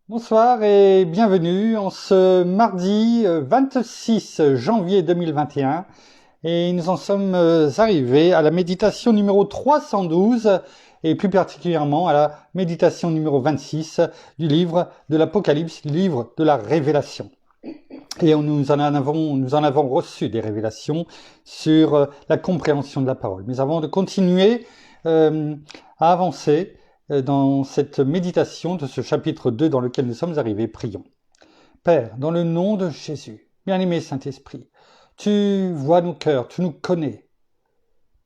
Bonsoir et bienvenue en ce mardi 26 janvier 2021 et nous en sommes arrivés à la méditation numéro 312 et plus particulièrement à la méditation numéro 26 du livre de l'Apocalypse, du livre de la Révélation. Et nous en avons reçu des révélations sur la compréhension de la parole. Mais avant de continuer à avancer dans cette méditation de ce chapitre 2 dans lequel nous sommes arrivés, prions. Père, dans le nom de Jésus, bien-aimé Saint-Esprit, tu vois nos cœurs, tu nous connais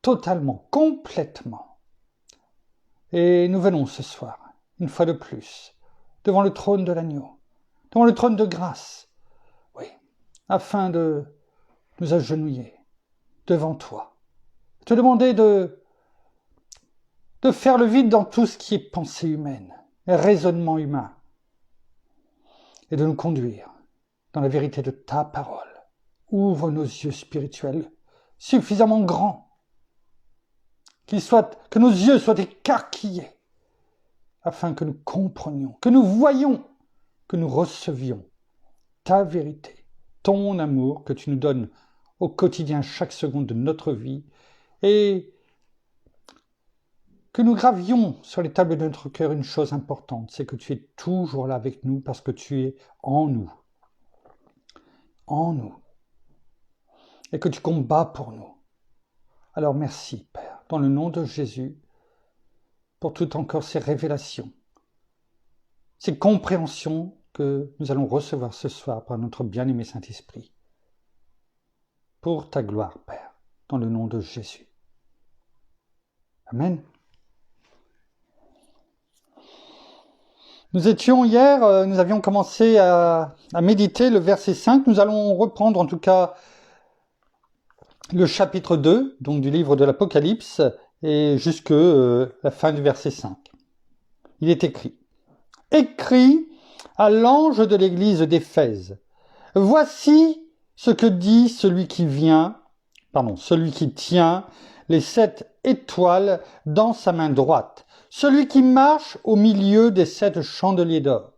totalement, complètement. Et nous venons ce soir, une fois de plus, devant le trône de l'agneau, devant le trône de grâce, afin de nous agenouiller devant toi, te demander de faire le vide dans tout ce qui est pensée humaine, raisonnement humain, et de nous conduire dans la vérité de ta parole. Ouvre nos yeux spirituels suffisamment grands, que nos yeux soient écarquillés, afin que nous comprenions, que nous voyions, que nous recevions ta vérité, ton amour que tu nous donnes au quotidien, chaque seconde de notre vie, et que nous gravions sur les tables de notre cœur une chose importante, c'est que tu es toujours là avec nous parce que tu es en nous, et que tu combats pour nous. Alors merci, Père, dans le nom de Jésus, pour toutes encore ces révélations, ces compréhensions que nous allons recevoir ce soir par notre bien-aimé Saint-Esprit. Pour ta gloire, Père, dans le nom de Jésus. Amen. Nous étions hier, nous avions commencé à méditer le verset 5. Nous allons reprendre en tout cas le chapitre 2, donc du livre de l'Apocalypse, et jusque la fin du verset 5. Il est écrit « Écrit à l'ange de l'église d'Éphèse, voici ce que dit celui qui tient les 7 étoiles dans sa main droite, celui qui marche au milieu des 7 chandeliers d'or. »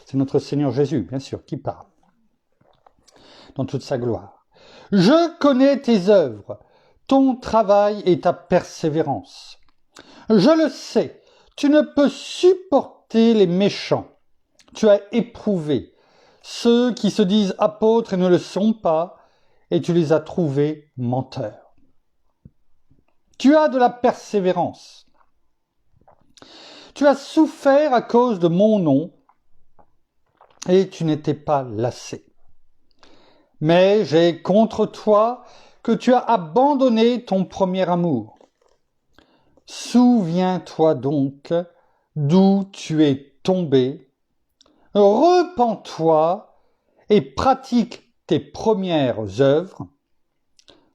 C'est notre Seigneur Jésus, bien sûr, qui parle, dans toute sa gloire. « Je connais tes œuvres, ton travail et ta persévérance. Je le sais, tu ne peux supporter les méchants. Tu as éprouvé ceux qui se disent apôtres et ne le sont pas, et tu les as trouvés menteurs. Tu as de la persévérance. Tu as souffert à cause de mon nom, et tu n'étais pas lassé. Mais j'ai contre toi que tu as abandonné ton premier amour. Souviens-toi donc d'où tu es tombé. Repens-toi et pratique tes premières œuvres.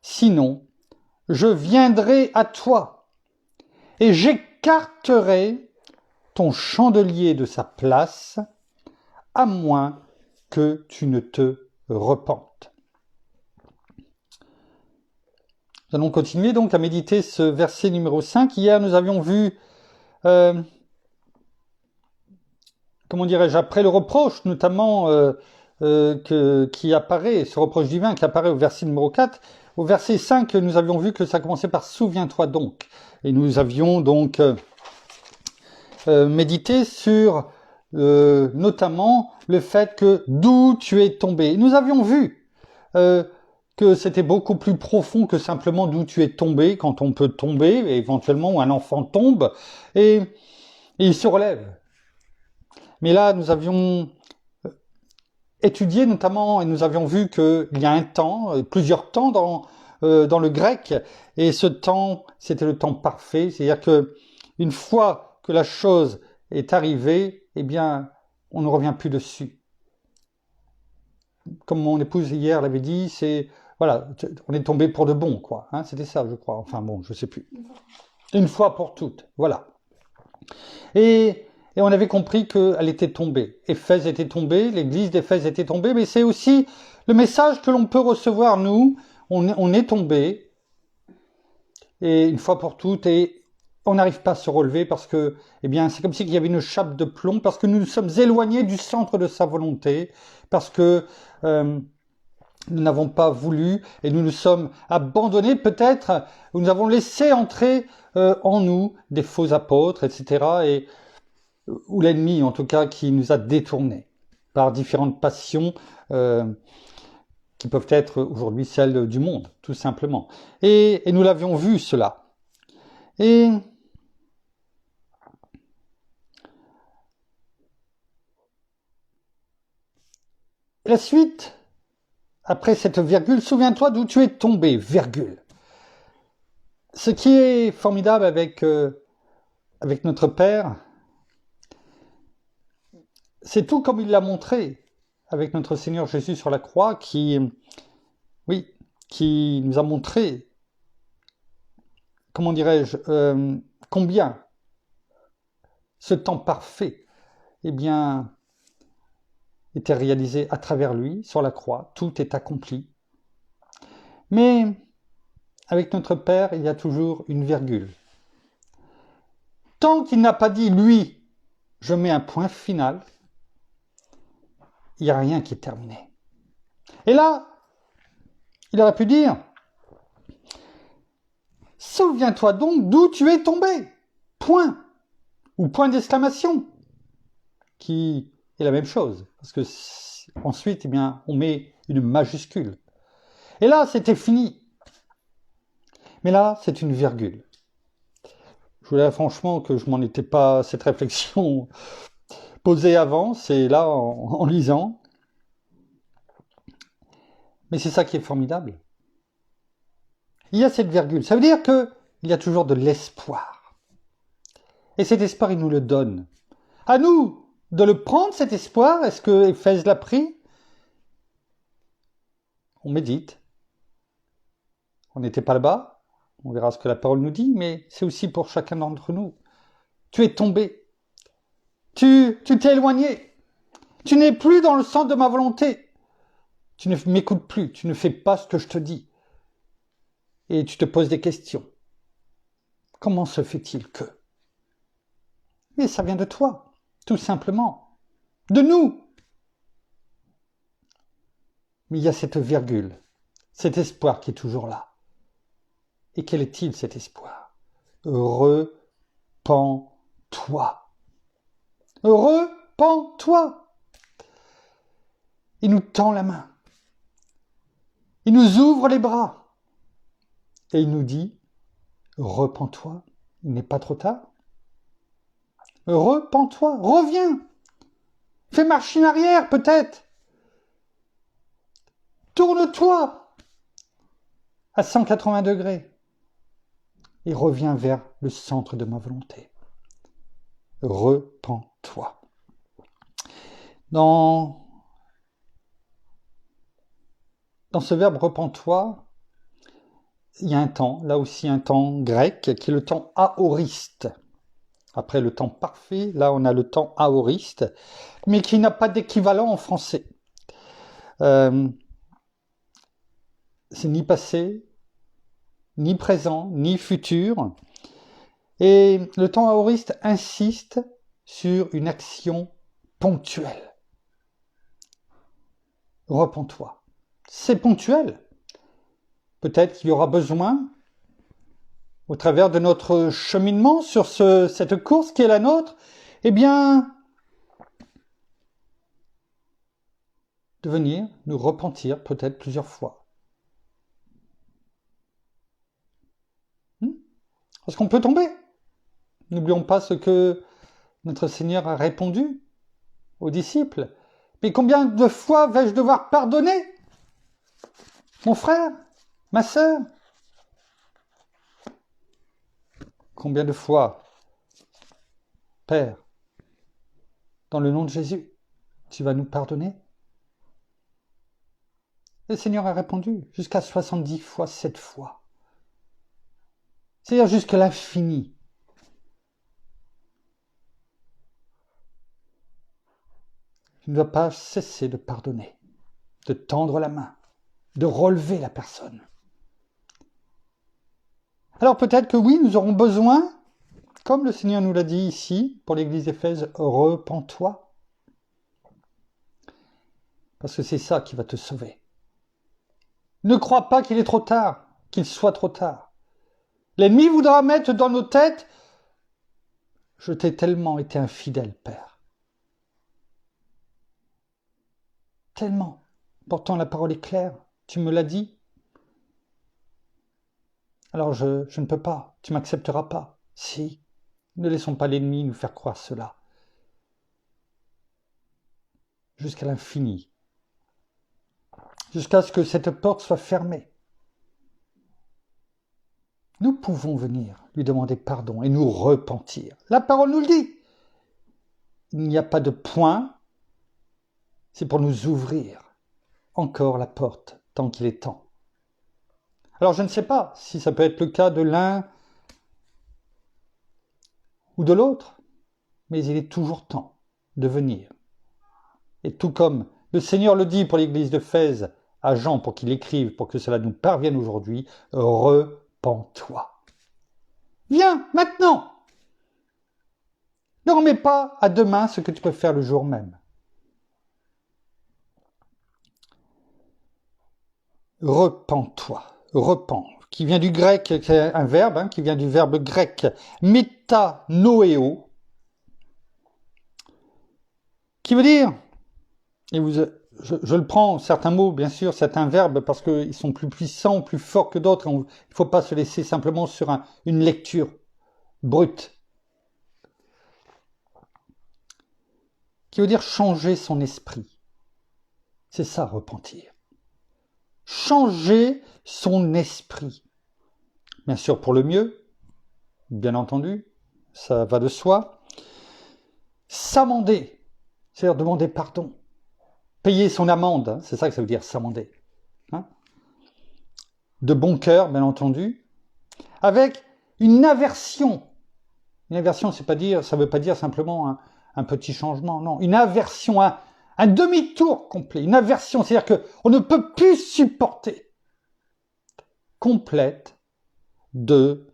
Sinon, je viendrai à toi et j'écarterai ton chandelier de sa place, à moins que tu ne te repentes. Nous allons continuer donc à méditer ce verset numéro 5. Hier, nous avions vu, après le reproche, notamment qui apparaît, ce reproche divin qui apparaît au verset numéro 4, au verset 5, nous avions vu que ça commençait par « Souviens-toi donc ». Et nous avions donc médité sur notamment le fait que d'où tu es tombé. Nous avions vu que c'était beaucoup plus profond que simplement d'où tu es tombé, quand on peut tomber, et éventuellement où un enfant tombe, et il se relève. Mais là, nous avions étudié notamment, et nous avions vu qu'il y a un temps, plusieurs temps dans le grec, et ce temps, c'était le temps parfait, c'est-à-dire que une fois que la chose est arrivée, eh bien, on ne revient plus dessus. Comme mon épouse hier l'avait dit, c'est voilà, on est tombé pour de bon, quoi. Hein, c'était ça, je crois. Enfin bon, je sais plus. Une fois pour toutes, voilà. Et on avait compris qu'elle était tombée. Éphèse était tombée, l'église d'Éphèse était tombée, mais c'est aussi le message que l'on peut recevoir, nous. On est tombé, et une fois pour toutes, et on n'arrive pas à se relever parce que, eh bien, c'est comme s'il y avait une chape de plomb, parce que nous nous sommes éloignés du centre de sa volonté, parce que nous n'avons pas voulu et nous nous sommes abandonnés peut-être, nous avons laissé entrer en nous des faux apôtres, etc. Ou l'ennemi en tout cas qui nous a détournés par différentes passions qui peuvent être aujourd'hui celles du monde, tout simplement. Et nous l'avions vu cela. Et la suite, après cette virgule, souviens-toi d'où tu es tombé, virgule. Ce qui est formidable avec notre Père, c'est tout comme il l'a montré avec notre Seigneur Jésus sur la croix, qui nous a montré, comment dirais-je, combien ce temps parfait, eh bien, était réalisé à travers lui, sur la croix, tout est accompli. Mais avec notre Père, il y a toujours une virgule. Tant qu'il n'a pas dit, lui, je mets un point final, il n'y a rien qui est terminé. Et là, il aurait pu dire, souviens-toi donc d'où tu es tombé, point, ou point d'exclamation, qui est la même chose, parce que ensuite, eh bien, on met une majuscule. Et là, c'était fini. Mais là, c'est une virgule. Je vous dirais franchement que je m'en étais pas, cette réflexion posée avant, c'est là en lisant. Mais c'est ça qui est formidable. Il y a cette virgule. Ça veut dire qu'il y a toujours de l'espoir. Et cet espoir, il nous le donne. À nous de le prendre, cet espoir. Est-ce que Éphèse l'a pris? On médite. On n'était pas là-bas. On verra ce que la parole nous dit, mais c'est aussi pour chacun d'entre nous. Tu es tombé. Tu t'es éloigné. Tu n'es plus dans le centre de ma volonté. Tu ne m'écoutes plus. Tu ne fais pas ce que je te dis. Et tu te poses des questions. Comment se fait-il que? Mais ça vient de toi, tout simplement. De nous. Mais il y a cette virgule, cet espoir qui est toujours là. Et quel est-il cet espoir? Repens-toi. Repens-toi. Il nous tend la main. Il nous ouvre les bras. Et il nous dit, repens-toi, il n'est pas trop tard. Repens-toi, reviens. Fais marche en arrière peut-être. Tourne-toi à 180 degrés. Et reviens vers le centre de ma volonté. Repens-toi. Dans ce verbe repens-toi, il y a un temps, là aussi un temps grec, qui est le temps aoriste. Après le temps parfait, là on a le temps aoriste, mais qui n'a pas d'équivalent en français. C'est ni passé, ni présent, ni futur. Et le temps aoriste insiste sur une action ponctuelle. Repens-toi. C'est ponctuel. Peut-être qu'il y aura besoin, au travers de notre cheminement sur cette course qui est la nôtre, eh bien, de venir nous repentir peut-être plusieurs fois. Parce qu'on peut tomber. N'oublions pas ce que notre Seigneur a répondu aux disciples. Mais combien de fois vais-je devoir pardonner mon frère, ma sœur? Combien de fois, Père, dans le nom de Jésus, tu vas nous pardonner? Le Seigneur a répondu jusqu'à 70 fois 7 fois. C'est-à-dire jusqu'à l'infini. Tu ne dois pas cesser de pardonner, de tendre la main, de relever la personne. Alors peut-être que oui, nous aurons besoin comme le Seigneur nous l'a dit ici, pour l'église d'Éphèse, repens-toi. Parce que c'est ça qui va te sauver. Ne crois pas qu'il est trop tard, qu'il soit trop tard. L'ennemi voudra mettre dans nos têtes « Je t'ai tellement été infidèle, Père. » Tellement. Pourtant, la parole est claire. Tu me l'as dit. Alors je ne peux pas. Tu m'accepteras pas. Si. Ne laissons pas l'ennemi nous faire croire cela. Jusqu'à l'infini. Jusqu'à ce que cette porte soit fermée. Nous pouvons venir lui demander pardon et nous repentir. La parole nous le dit. Il n'y a pas de point. C'est pour nous ouvrir encore la porte tant qu'il est temps. Alors je ne sais pas si ça peut être le cas de l'un ou de l'autre, mais il est toujours temps de venir. Et tout comme le Seigneur le dit pour l'église d'Éphèse à Jean pour qu'il écrive, pour que cela nous parvienne aujourd'hui, repens-toi. Viens maintenant. Ne remets pas à demain ce que tu peux faire le jour même. Repens-toi, repens, qui vient du grec, c'est un verbe, qui vient du verbe grec métanoéo, qui veut dire, et je le prends, certains mots, bien sûr, certains verbes, parce qu'ils sont plus puissants, plus forts que d'autres, il ne faut pas se laisser simplement sur une lecture brute, qui veut dire changer son esprit. C'est ça, repentir. Changer son esprit. Bien sûr, pour le mieux, bien entendu, ça va de soi. S'amender, c'est-à-dire demander pardon. Payer son amende, c'est ça que ça veut dire, s'amender. De bon cœur, bien entendu. Avec une aversion. Une aversion, ça ne veut pas dire simplement un petit changement, non. Une aversion, un demi-tour complet. Une aversion, c'est-à-dire qu'on ne peut plus supporter. Complète de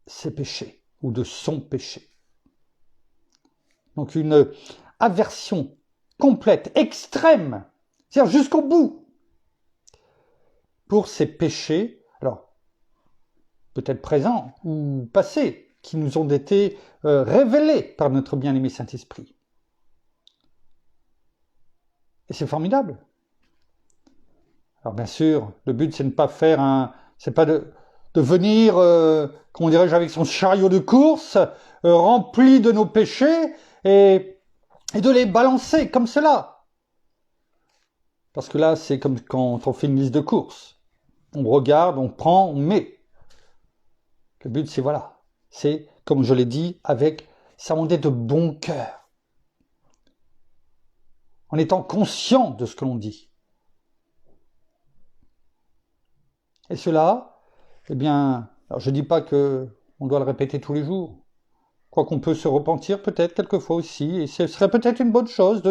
ses péchés ou de son péché. Donc une aversion complète, extrême, c'est-à-dire jusqu'au bout, pour ses péchés, alors peut-être présents ou passés, qui nous ont été révélés par notre bien-aimé Saint-Esprit. Et c'est formidable. Alors bien sûr, le but c'est de ne pas faire c'est pas de venir, comment dirais-je, avec son chariot de course, rempli de nos péchés, et de les balancer comme cela. Parce que là, c'est comme quand on fait une liste de courses. On regarde, on prend, on met. Le but, c'est voilà. C'est, comme je l'ai dit, avec s'amender de bon cœur. En étant conscient de ce que l'on dit. Et cela, eh bien, alors je ne dis pas qu'on doit le répéter tous les jours. Quoi qu'on peut se repentir peut-être quelquefois aussi. Et ce serait peut-être une bonne chose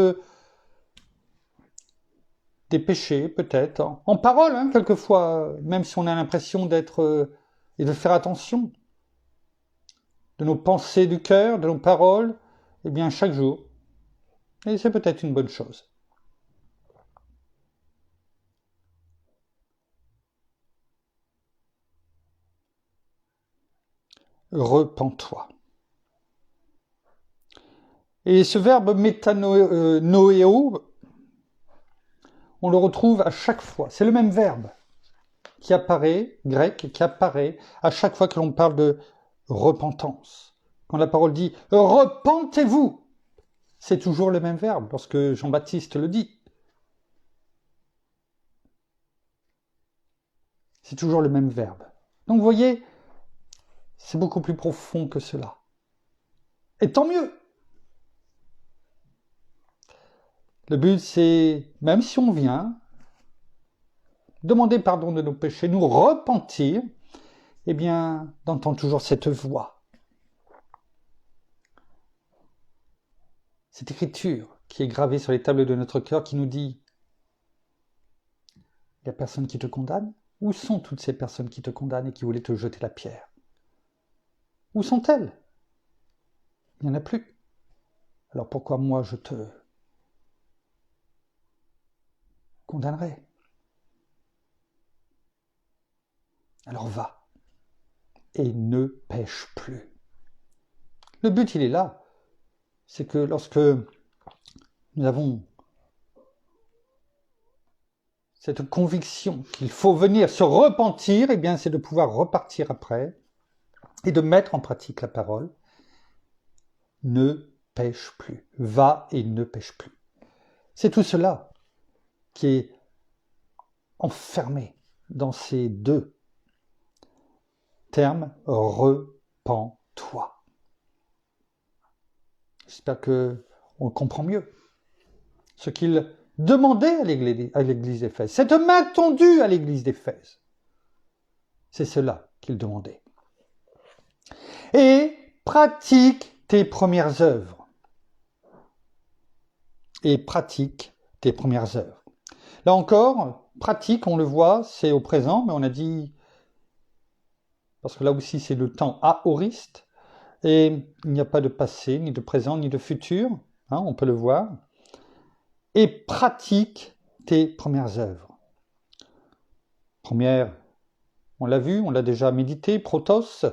des péchés, peut-être. En parole, quelquefois, même si on a l'impression d'être et de faire attention. De nos pensées du cœur, de nos paroles, eh bien chaque jour. Et c'est peut-être une bonne chose. Repens-toi. Et ce verbe métanoéo, on le retrouve à chaque fois. C'est le même verbe qui apparaît, grec, qui apparaît à chaque fois que l'on parle de repentance. Quand la parole dit « repentez-vous », c'est toujours le même verbe lorsque Jean-Baptiste le dit. C'est toujours le même verbe. Donc vous voyez, c'est beaucoup plus profond que cela. Et tant mieux. Le but, c'est, même si on vient, demander pardon de nos péchés, nous repentir, eh bien, d'entendre toujours cette voix. Cette écriture qui est gravée sur les tables de notre cœur qui nous dit « Il n'y a personne qui te condamne, Où sont toutes ces personnes qui te condamnent et qui voulaient te jeter la pierre? Où sont-elles? Il n'y en a plus. Alors pourquoi moi je te condamnerai? Alors va et ne pêche plus. Le but, il est là. C'est que lorsque nous avons cette conviction qu'il faut venir se repentir, eh bien, c'est de pouvoir repartir après et de mettre en pratique la parole. Ne pêche plus. Va et ne pêche plus. C'est tout cela qui est enfermé dans ces deux termes, repens-toi. J'espère qu'on comprend mieux ce qu'il demandait à l'église d'Éphèse. Cette main tendue à l'église d'Éphèse. C'est cela qu'il demandait. Et pratique tes premières œuvres. Et pratique tes premières œuvres. Là encore, pratique, on le voit, c'est au présent, mais on a dit, parce que là aussi c'est le temps aoriste, et il n'y a pas de passé, ni de présent, ni de futur, hein, on peut le voir. Et pratique tes premières œuvres. Première, on l'a vu, on l'a déjà médité, protos,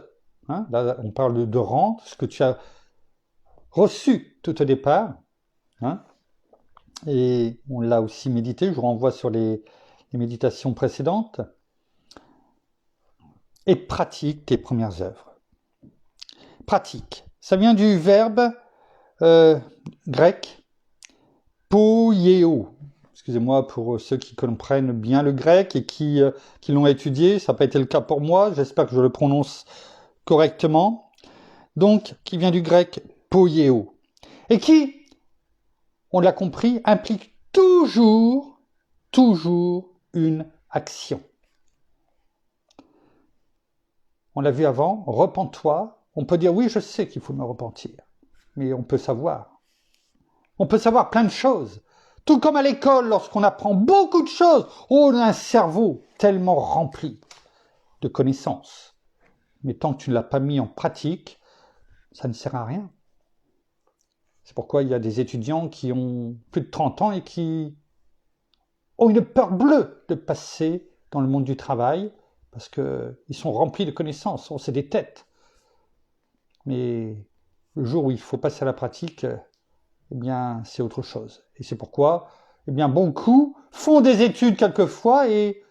hein, là on parle de rendre, ce que tu as reçu tout au départ, hein, et on l'a aussi médité, je vous renvoie sur les méditations précédentes, et pratique tes premières œuvres. Pratique, ça vient du verbe grec poieo. Excusez-moi pour ceux qui comprennent bien le grec et qui l'ont étudié, ça n'a pas été le cas pour moi, j'espère que je le prononce correctement. Donc, qui vient du grec poieo, et qui, on l'a compris, implique toujours une action. On l'a vu avant, repens-toi. On peut dire oui, je sais qu'il faut me repentir, mais on peut savoir. On peut savoir plein de choses. Tout comme à l'école, lorsqu'on apprend beaucoup de choses, on a un cerveau tellement rempli de connaissances. Mais tant que tu ne l'as pas mis en pratique, ça ne sert à rien. C'est pourquoi il y a des étudiants qui ont plus de 30 ans et qui ont une peur bleue de passer dans le monde du travail parce qu'ils sont remplis de connaissances, c'est des têtes. Mais le jour où il faut passer à la pratique, eh bien, c'est autre chose. Et c'est pourquoi, eh bien, beaucoup font des études quelquefois et,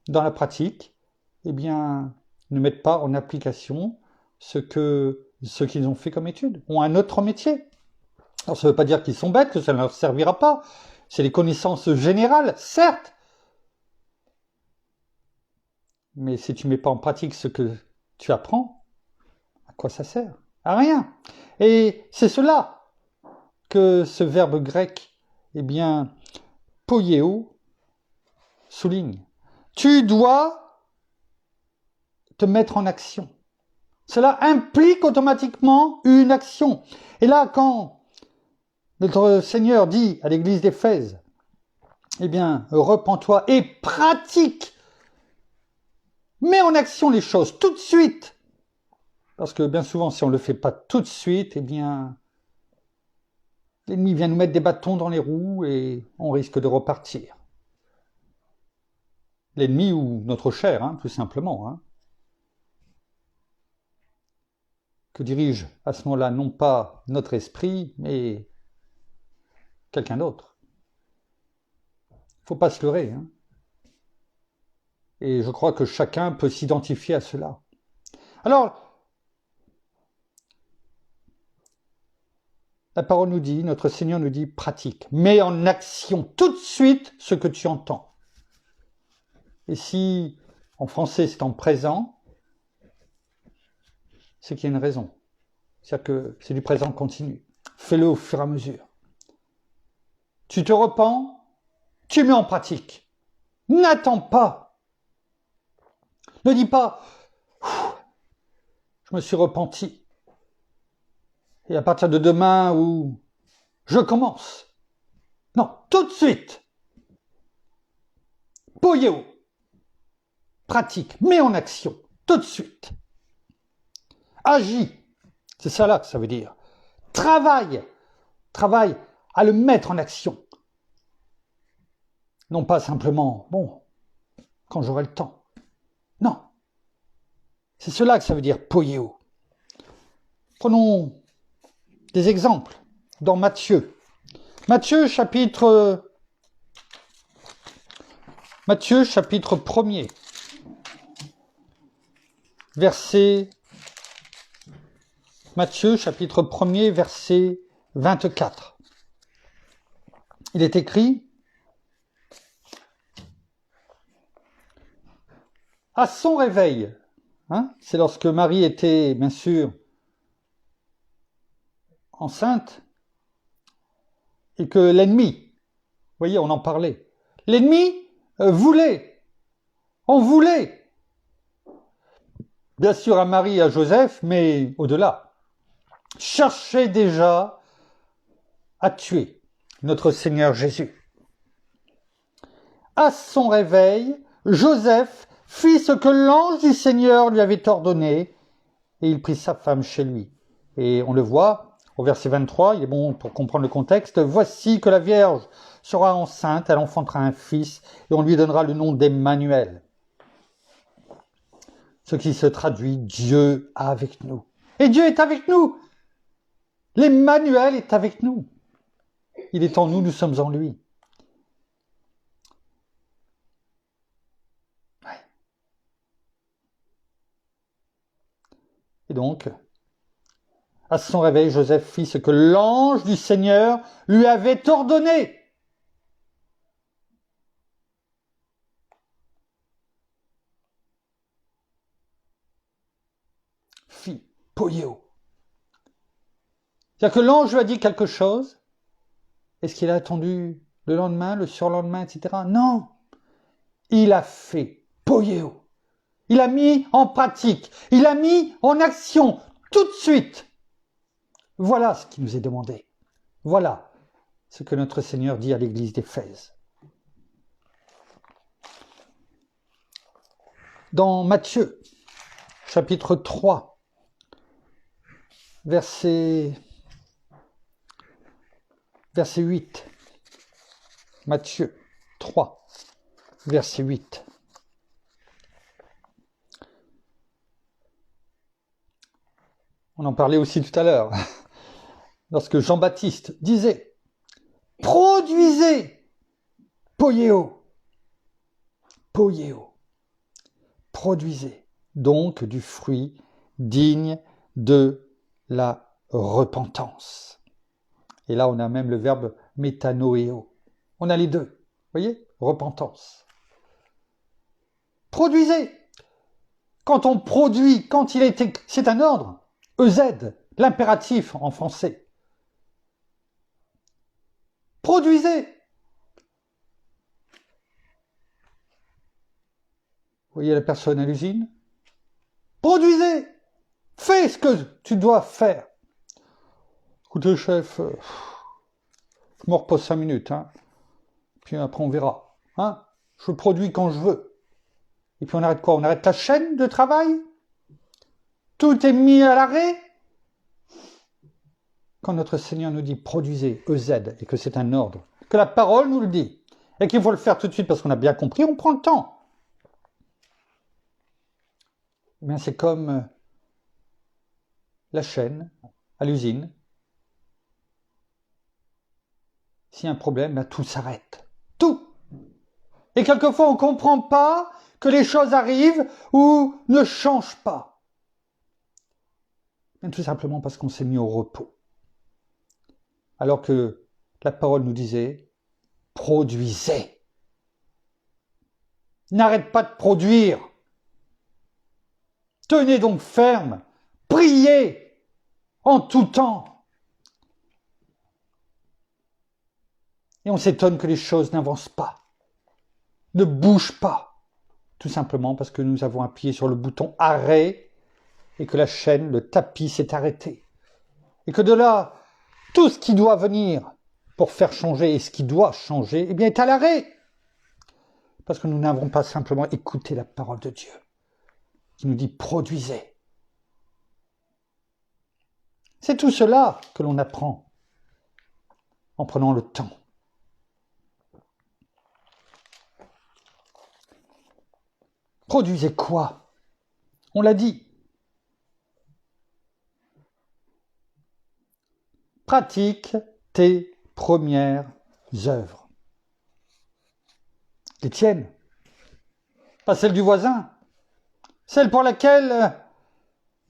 dans la pratique, eh bien, ne mettent pas en application ce qu'ils ont fait comme études, ont un autre métier. Alors, ça ne veut pas dire qu'ils sont bêtes, que ça ne leur servira pas. C'est des connaissances générales, certes. Mais si tu ne mets pas en pratique ce que tu apprends, à quoi ça sert? À rien. Et c'est cela que ce verbe grec, eh bien, poieo, souligne. Tu dois te mettre en action. Cela implique automatiquement une action. Et là, quand notre Seigneur dit à l'église d'Éphèse, eh bien, repens-toi et pratique. Mets en action les choses tout de suite. Parce que bien souvent, si on ne le fait pas tout de suite, eh bien, l'ennemi vient nous mettre des bâtons dans les roues et on risque de repartir. L'ennemi ou notre chair, hein, tout simplement. Hein. Que dirige à ce moment-là non pas notre esprit, mais quelqu'un d'autre. Il ne faut pas se leurrer. Hein. Et je crois que chacun peut s'identifier à cela. Alors, la parole nous dit, notre Seigneur nous dit, pratique. Mets en action tout de suite ce que tu entends. Et si, en français, c'est en présent, c'est qu'il y a une raison. C'est-à-dire que c'est du présent continu. Fais-le au fur et à mesure. Tu te repens, tu mets en pratique. N'attends pas. Ne dis pas, je me suis repenti. Et à partir de demain, où je commence. Non, tout de suite. Poieo. pratique, mets en action, tout de suite. Agis, c'est ça là que ça veut dire. Travaille à le mettre en action. Non pas simplement, bon, quand j'aurai le temps. Non, c'est cela que ça veut dire poieo. Prenons des exemples dans Matthieu. Matthieu chapitre 1er, verset Matthieu chapitre 1er, verset 24. Il est écrit: à son réveil, c'est lorsque Marie était bien sûr enceinte et que l'ennemi, vous voyez, on en parlait, l'ennemi voulait, bien sûr à Marie et à Joseph, mais au-delà, cherchait déjà à tuer notre Seigneur Jésus. À son réveil, Joseph fit ce que l'ange du Seigneur lui avait ordonné, et il prit sa femme chez lui. Et on le voit au verset 23, il est bon pour comprendre le contexte. Voici que la Vierge sera enceinte, elle enfantera un fils, et on lui donnera le nom d'Emmanuel. Ce qui se traduit, Dieu avec nous. Et Dieu est avec nous. L'Emmanuel est avec nous. Il est en nous, nous sommes en lui. Et donc, à son réveil, Joseph fit ce que l'ange du Seigneur lui avait ordonné. Fit, poieo. C'est-à-dire que l'ange lui a dit quelque chose. Est-ce qu'il a attendu le lendemain, le surlendemain, etc. Non. Il a fait, poieo. Il a mis en pratique, il a mis en action, tout de suite. Voilà ce qui nous est demandé. Voilà ce que notre Seigneur dit à l'église d'Éphèse. Dans Matthieu, chapitre 3, verset 8. Matthieu 3, verset 8. On en parlait aussi tout à l'heure, lorsque Jean-Baptiste disait « Produisez, poieo, produisez donc du fruit digne de la repentance. » Et là, on a même le verbe métanoéo. On a les deux, vous voyez, repentance. Produisez. Quand on produit, quand il est, c'est un ordre. EZ, l'impératif en français. Produisez. Vous voyez la personne à l'usine? Produisez. Fais ce que tu dois faire. Écoutez, chef, je me repose 5 minutes, puis après on verra. Je produis quand je veux. Et puis on arrête quoi? On arrête la chaîne de travail? Tout est mis à l'arrêt? Quand notre Seigneur nous dit produisez, EZ, et que c'est un ordre, que la parole nous le dit, et qu'il faut le faire tout de suite parce qu'on a bien compris, on prend le temps. Eh bien, c'est comme la chaîne à l'usine. S'il y a un problème, tout s'arrête. Tout. Et quelquefois, on ne comprend pas que les choses arrivent ou ne changent pas. Mais tout simplement parce qu'on s'est mis au repos. Alors que la parole nous disait, produisez. N'arrête pas de produire. Tenez donc ferme. Priez en tout temps. Et on s'étonne que les choses n'avancent pas, ne bougent pas. Tout simplement parce que nous avons appuyé sur le bouton arrêt et que la chaîne, le tapis s'est arrêté. Et que de là, tout ce qui doit venir pour faire changer et ce qui doit changer, eh bien, est à l'arrêt. Parce que nous n'avons pas simplement écouté la parole de Dieu, qui nous dit produisez. C'est tout cela que l'on apprend en prenant le temps. Produisez quoi? On l'a dit. Pratique tes premières œuvres. Les tiennes. Pas celles du voisin. Celle pour laquelle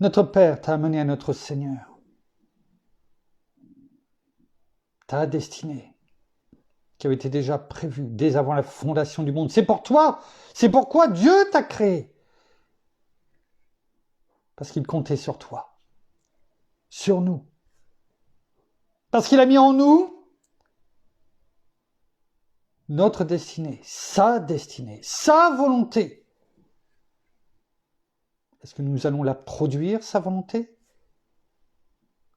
notre Père t'a amené à notre Seigneur. Ta destinée, qui avait été déjà prévue dès avant la fondation du monde. C'est pour toi. C'est pourquoi Dieu t'a créé. Parce qu'il comptait sur toi. Sur nous. Parce qu'il a mis en nous notre destinée, sa volonté. Est-ce que nous allons la produire, sa volonté?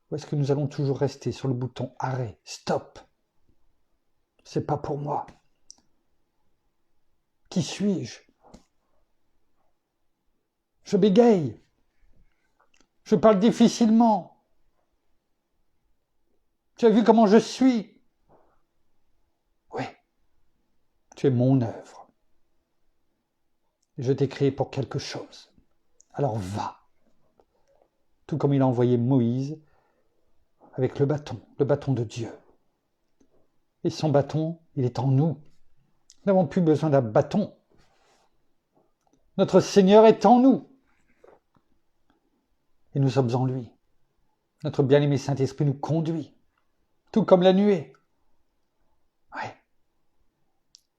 Ou est-ce que nous allons toujours rester sur le bouton arrêt, stop? C'est pas pour moi. Qui suis-je? Je bégaye. Je parle difficilement. Tu as vu comment je suis? Oui. Tu es mon œuvre. Je t'ai créé pour quelque chose. Alors va. Tout comme il a envoyé Moïse avec le bâton de Dieu. Et son bâton, il est en nous. Nous n'avons plus besoin d'un bâton. Notre Seigneur est en nous. Et nous sommes en lui. Notre bien-aimé Saint-Esprit nous conduit. Tout comme la nuée. Ouais.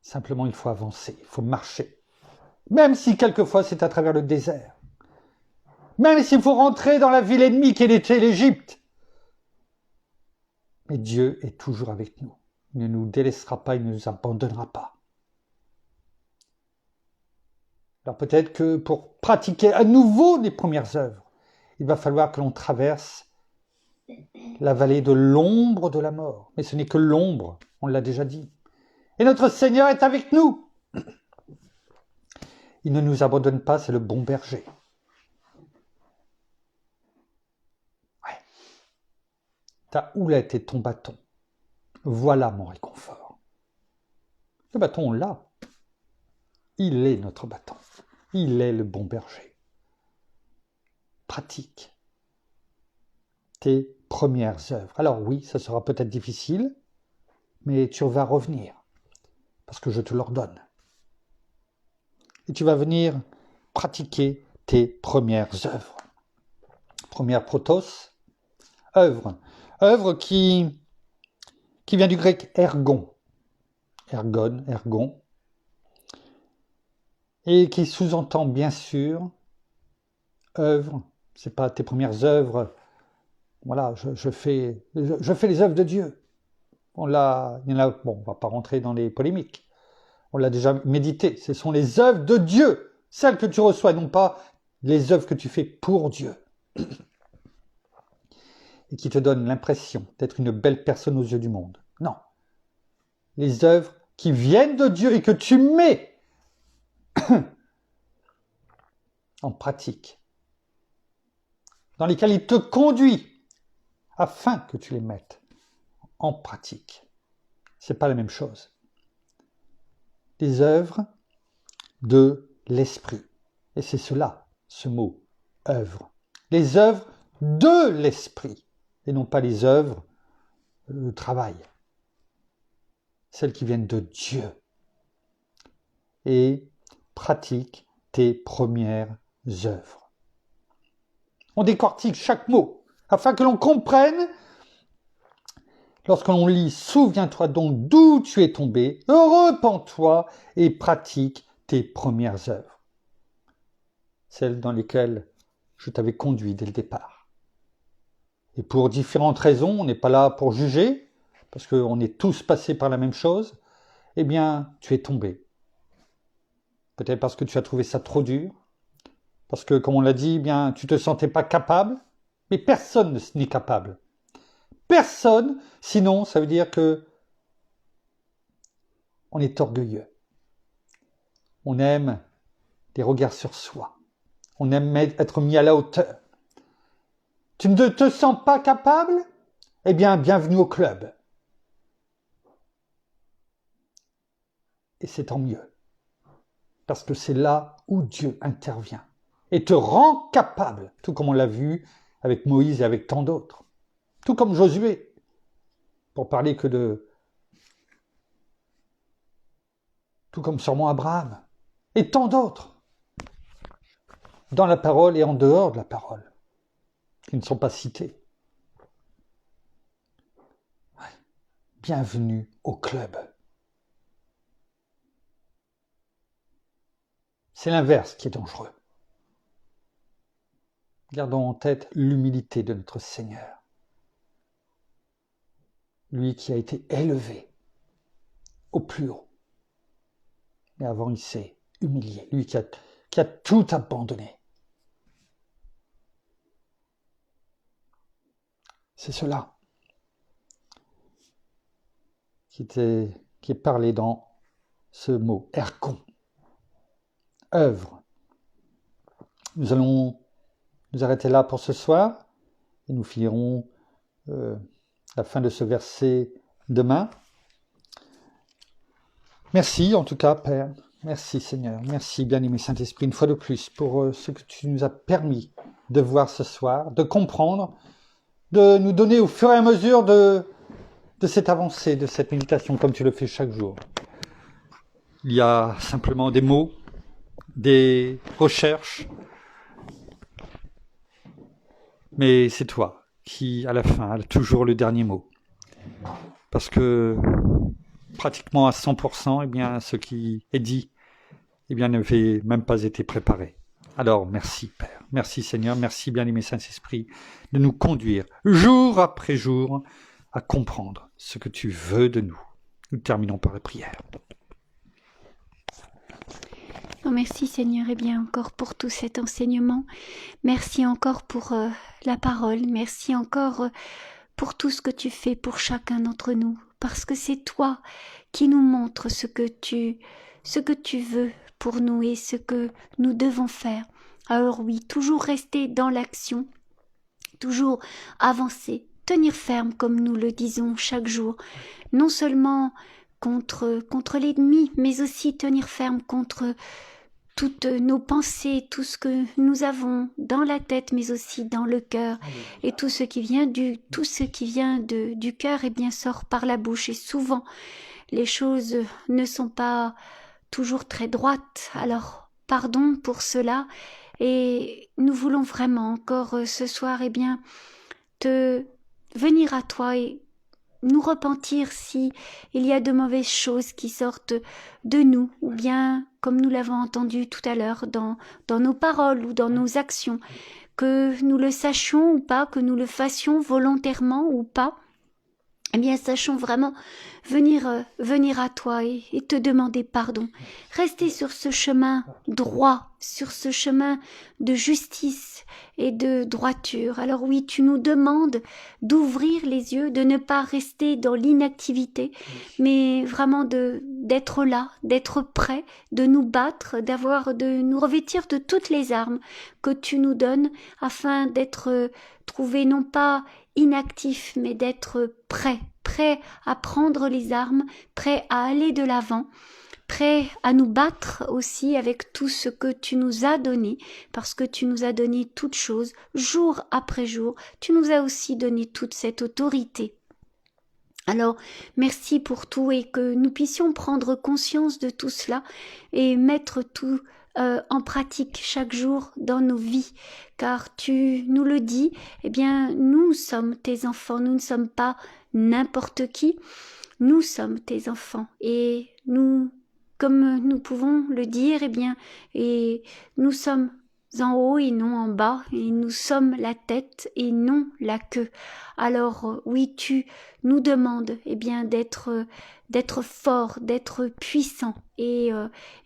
Simplement, il faut avancer, il faut marcher. Même si quelquefois c'est à travers le désert. Même s'il faut rentrer dans la ville ennemie qu'elle était l'Égypte. Mais Dieu est toujours avec nous. Il ne nous délaissera pas, il ne nous abandonnera pas. Alors peut-être que pour pratiquer à nouveau les premières œuvres, il va falloir que l'on traverse la vallée de l'ombre de la mort. Mais ce n'est que l'ombre, on l'a déjà dit. Et notre Seigneur est avec nous. Il ne nous abandonne pas, c'est le bon berger. Ouais. Ta houlette et ton bâton. Voilà mon réconfort. Le bâton, on l'a. Il est notre bâton. Il est le bon berger. Pratique tes premières œuvres. Alors oui, ça sera peut-être difficile, mais tu vas revenir, parce que je te l'ordonne. Et tu vas venir pratiquer tes premières œuvres. Première protos, œuvre. Œuvre qui vient du grec ergon. Ergon. Et qui sous-entend bien sûr œuvre. C'est pas tes premières œuvres. Voilà, je fais les œuvres de Dieu. On va pas rentrer dans les polémiques. On l'a déjà médité. Ce sont les œuvres de Dieu, celles que tu reçois, non pas les œuvres que tu fais pour Dieu. Et qui te donnent l'impression d'être une belle personne aux yeux du monde. Non. Les œuvres qui viennent de Dieu et que tu mets en pratique, dans lesquelles il te conduit afin que tu les mettes en pratique. C'est pas la même chose. Les œuvres de l'esprit. Et c'est cela, ce mot, œuvre. Les œuvres de l'esprit, et non pas les œuvres de travail. Celles qui viennent de Dieu. Et pratique tes premières œuvres. On décortique chaque mot, afin que l'on comprenne, lorsque l'on lit « Souviens-toi donc d'où tu es tombé, repens-toi et pratique tes premières œuvres. » Celles dans lesquelles je t'avais conduit dès le départ. Et pour différentes raisons, on n'est pas là pour juger, parce qu'on est tous passés par la même chose, eh bien, tu es tombé. Peut-être parce que tu as trouvé ça trop dur, parce que, comme on l'a dit, eh bien, tu ne te sentais pas capable, mais personne n'est capable. Personne, sinon ça veut dire que on est orgueilleux. On aime des regards sur soi. On aime être mis à la hauteur. Tu ne te sens pas capable? Eh bien, bienvenue au club. Et c'est tant mieux. Parce que c'est là où Dieu intervient et te rend capable, tout comme on l'a vu avec Moïse et avec tant d'autres. Tout comme Josué, pour parler que de... Tout comme sûrement Abraham, et tant d'autres, dans la parole et en dehors de la parole, qui ne sont pas cités. Bienvenue au club. C'est l'inverse qui est dangereux. Gardons en tête l'humilité de notre Seigneur. Lui qui a été élevé au plus haut. Mais avant, il s'est humilié. Lui qui a tout abandonné. C'est cela qui est parlé dans ce mot, ergon. Œuvre. Nous allons nous arrêter là pour ce soir et nous finirons la fin de ce verset demain. Merci en tout cas, Père. Merci Seigneur. Merci bien-aimé Saint-Esprit, une fois de plus, pour ce que tu nous as permis de voir ce soir, de comprendre, de nous donner au fur et à mesure de cette avancée, de cette méditation, comme tu le fais chaque jour. Il y a simplement des mots, des recherches, mais c'est toi qui, à la fin, a toujours le dernier mot. Parce que pratiquement à 100%, eh bien, ce qui est dit, eh bien, n'avait même pas été préparé. Alors, merci Père, merci Seigneur, merci bien-aimé Saint-Esprit, de nous conduire jour après jour à comprendre ce que tu veux de nous. Nous terminons par la prière. Oh, merci Seigneur, et bien encore pour tout cet enseignement. Merci encore pour la parole. Merci encore pour tout ce que tu fais pour chacun d'entre nous. Parce que c'est toi qui nous montres ce que tu veux pour nous et ce que nous devons faire. Alors oui, toujours rester dans l'action, toujours avancer, tenir ferme comme nous le disons chaque jour. Non seulement contre l'ennemi, mais aussi tenir ferme contre toutes nos pensées, tout ce que nous avons dans la tête, mais aussi dans le cœur. Et tout ce qui vient du cœur, eh bien, sort par la bouche. Et souvent, les choses ne sont pas toujours très droites. Alors, pardon pour cela. Et nous voulons vraiment encore ce soir, eh bien, te venir à toi et nous repentir si il y a de mauvaises choses qui sortent de nous, ou bien, comme nous l'avons entendu tout à l'heure, dans nos paroles ou dans nos actions, que nous le sachions ou pas, que nous le fassions volontairement ou pas, eh bien, sachons vraiment venir à toi et te demander pardon. Rester sur ce chemin droit, sur ce chemin de justice et de droiture. Alors oui, tu nous demandes d'ouvrir les yeux, de ne pas rester dans l'inactivité, mais vraiment d'être là, d'être prêt, de nous battre, de nous revêtir de toutes les armes que tu nous donnes afin d'être trouvé non pas inactif, mais d'être prêt à prendre les armes, prêt à aller de l'avant, prêt à nous battre aussi avec tout ce que tu nous as donné, parce que tu nous as donné toutes choses, jour après jour, tu nous as aussi donné toute cette autorité. Alors, merci pour tout et que nous puissions prendre conscience de tout cela et mettre tout en pratique chaque jour dans nos vies, car tu nous le dis, eh bien, nous sommes tes enfants, nous ne sommes pas n'importe qui, nous sommes tes enfants et nous, comme nous pouvons le dire, eh bien, et nous sommes en haut et non en bas, et nous sommes la tête et non la queue. Alors oui, tu nous demandes eh bien d'être fort, d'être puissant et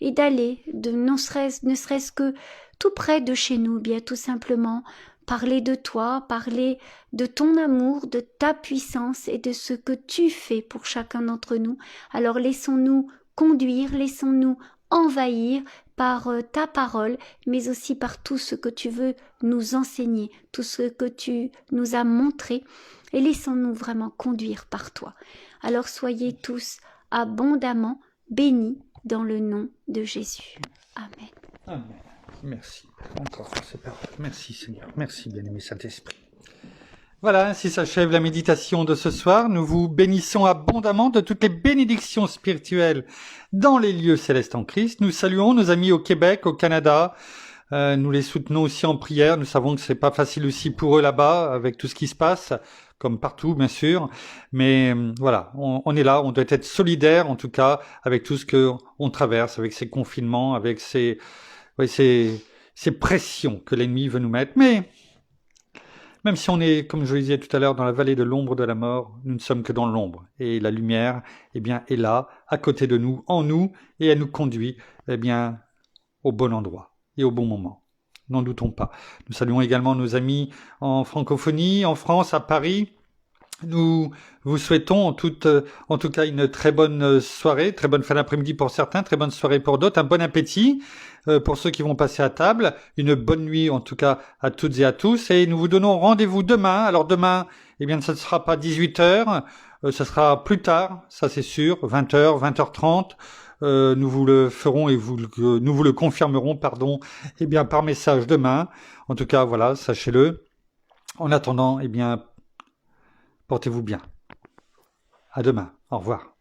d'aller ne serait-ce que tout près de chez nous, bien tout simplement parler de toi, parler de ton amour, de ta puissance et de ce que tu fais pour chacun d'entre nous. Alors laissons-nous conduire, laissons-nous envahir par ta parole, mais aussi par tout ce que tu veux nous enseigner, tout ce que tu nous as montré, et laissons-nous vraiment conduire par toi. Alors soyez tous abondamment bénis dans le nom de Jésus. Amen. Amen. Merci encore pour ces paroles. Merci Seigneur. Merci bien-aimé Saint-Esprit. Voilà, ainsi s'achève la méditation de ce soir. Nous vous bénissons abondamment de toutes les bénédictions spirituelles dans les lieux célestes en Christ. Nous saluons nos amis au Québec, au Canada. Nous les soutenons aussi en prière. Nous savons que c'est pas facile aussi pour eux là-bas avec tout ce qui se passe, comme partout bien sûr. Mais voilà, on est là, on doit être solidaires en tout cas avec tout ce que on traverse, avec ces confinements, avec ces pressions que l'ennemi veut nous mettre. Mais même si on est, comme je le disais tout à l'heure, dans la vallée de l'ombre de la mort, nous ne sommes que dans l'ombre. Et la lumière, eh bien, est là, à côté de nous, en nous, et elle nous conduit, eh bien, au bon endroit et au bon moment. N'en doutons pas. Nous saluons également nos amis en francophonie, en France, à Paris. Nous vous souhaitons en tout cas une très bonne soirée, très bonne fin d'après-midi pour certains, très bonne soirée pour d'autres, un bon appétit pour ceux qui vont passer à table, une bonne nuit en tout cas à toutes et à tous, et nous vous donnons rendez-vous demain. Alors demain, eh bien, ça ne sera pas 18h, ça sera plus tard, ça c'est sûr, 20h, 20h30. Nous vous le ferons et nous vous le confirmerons, eh bien, par message demain. En tout cas, voilà, sachez-le. En attendant, eh bien, portez-vous bien. À demain. Au revoir.